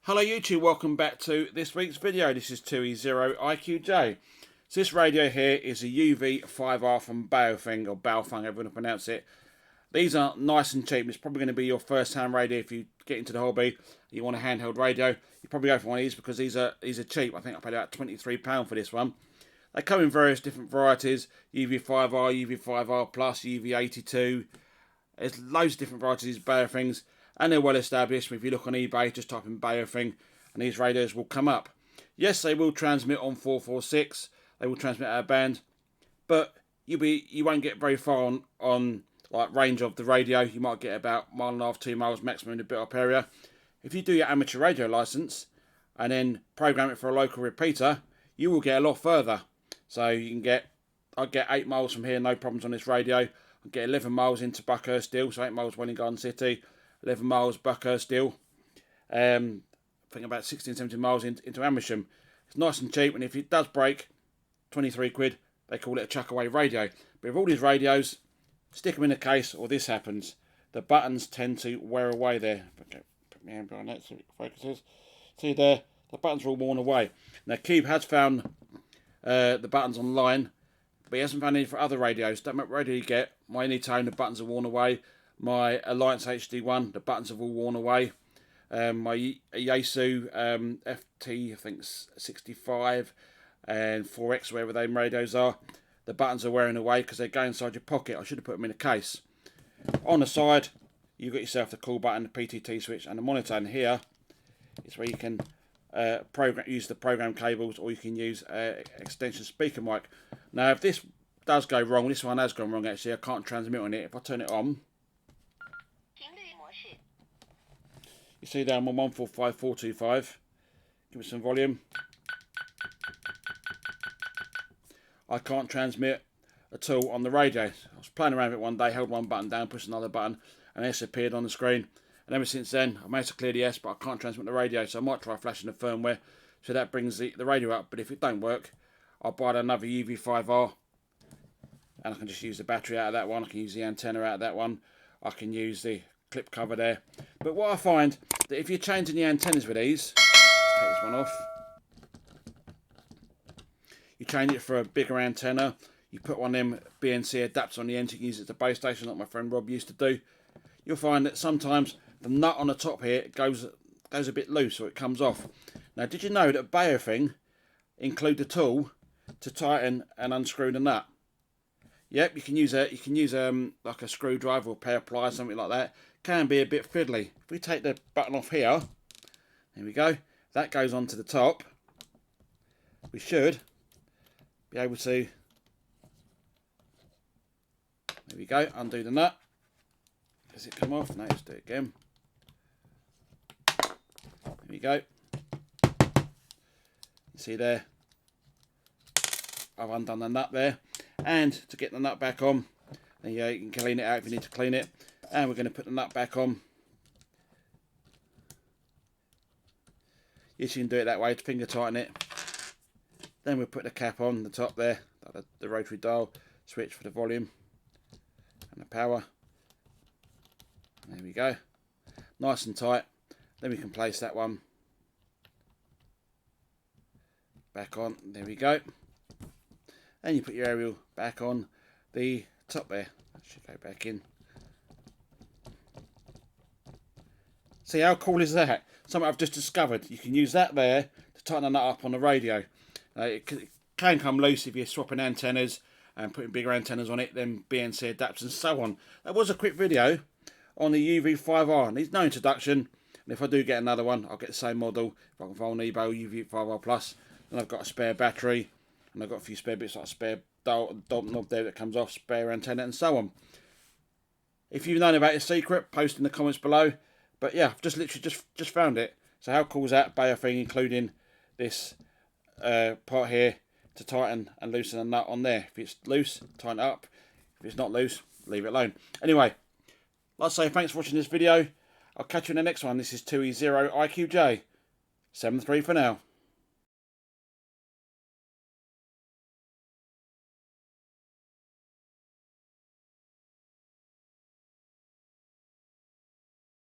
Hello YouTube, welcome back to this week's video. This is 2E0IQJ. So this radio here is a UV5R from Baofeng, or Baofeng, however you want to pronounce it. These are nice and cheap. It's probably going to be your first hand radio if you get into the hobby. You want a handheld radio, you probably go for one of these because these are cheap. I think I paid about £23 for this one. They come in various different varieties: UV5R, UV5R Plus, UV82. There's loads of different varieties of Baofengs, and they're well established. If you look on eBay, just type in Baofeng and these radios will come up. Yes, they will transmit on 446. They will transmit out of band, but you won't get very far on like range of the radio. You might get about 1.5 miles, 2 miles maximum in the built-up area. If you do your amateur radio license and then program it for a local repeater, you will get a lot further. So you can get, I get 8 miles from here, no problems on this radio. I get 11 miles into Buckhurst Hill, so 8 miles Welwyn Garden City, 11 miles Buckhurst Hill. I think about 16, 17 miles into Amersham. It's nice and cheap, and if it does break, 23 quid, they call it a chuck away radio. But with all these radios, stick them in a case or this happens. The buttons tend to wear away there. Okay, put my hand behind that so it focuses. See there, the buttons are all worn away. Now Cube has found the buttons online, but he hasn't found any for other radios. Don't matter what radio you get, my Anytone, the buttons are worn away. My Alliance HD1, the buttons have all worn away. My Yaesu FT, I think 65 and 4X, wherever they radios are, the buttons are wearing away because they go inside your pocket. I should have put them in a case. On the side, you've got yourself the call button, the PTT switch, and the monitor. And here is where you can use the program cables, or you can use extension speaker mic. Now, if this does go wrong, this one has gone wrong actually. I can't transmit on it. If I turn it on, you see there I'm on 145425. Give it some volume. I can't transmit at all on the radio. I was playing around with it one day, held one button down, pushed another button, and S appeared on the screen. And ever since then, I managed to clear the S, but I can't transmit the radio, so I might try flashing the firmware, so that brings the radio up. But if it don't work, I'll buy another UV5R, and I can just use the battery out of that one. I can use the antenna out of that one. I can use the clip cover there. But what I find, that if you're changing the antennas with these, let's take this one off. You change it for a bigger antenna. You put one of them BNC adapters on the end. You can use it as a base station like my friend Rob used to do. You'll find that sometimes the nut on the top here goes a bit loose, or it comes off. Now, did you know that Baofeng include the tool to tighten and unscrew the nut? Yep, you can use like a screwdriver or a pair of pliers, something like that. Can be a bit fiddly. If we take the button off here, there we go. That goes onto the top. We should be able to, there we go, undo the nut. Does it come off? No, let's do it again. There we go. You see there, I've undone the nut there. And to get the nut back on, there you go, you can clean it out if you need to clean it. And we're going to put the nut back on. Yes, you can do it that way, to finger tighten it. Then we'll put the cap on the top there, the rotary dial switch for the volume and the power. There we go, nice and tight. Then we can place that one back on. There we go. And you put your aerial back on the top there. That should go back in. See, how cool is that? Something I've just discovered. You can use that there to tighten the nut up on the radio. It can come loose if you're swapping antennas and putting bigger antennas on it, then BNC adapters and so on. That was a quick video on the UV5R. Needs no introduction. And if I do get another one, I'll get the same model. If I can find on eBay, UV5R Plus. Then I've got a spare battery. And I've got a few spare bits, like a spare dot knob there that comes off, spare antenna and so on. If you've known about this secret, post in the comments below. But yeah, I've just literally just found it. So how cool is that? Baofeng including this part here to tighten and loosen a nut on there. If it's loose, tighten it up. If it's not loose, leave it alone. Anyway, like I say, thanks for watching this video. I'll catch you in the next one. This is 2E0IQJ. 7-3 for now.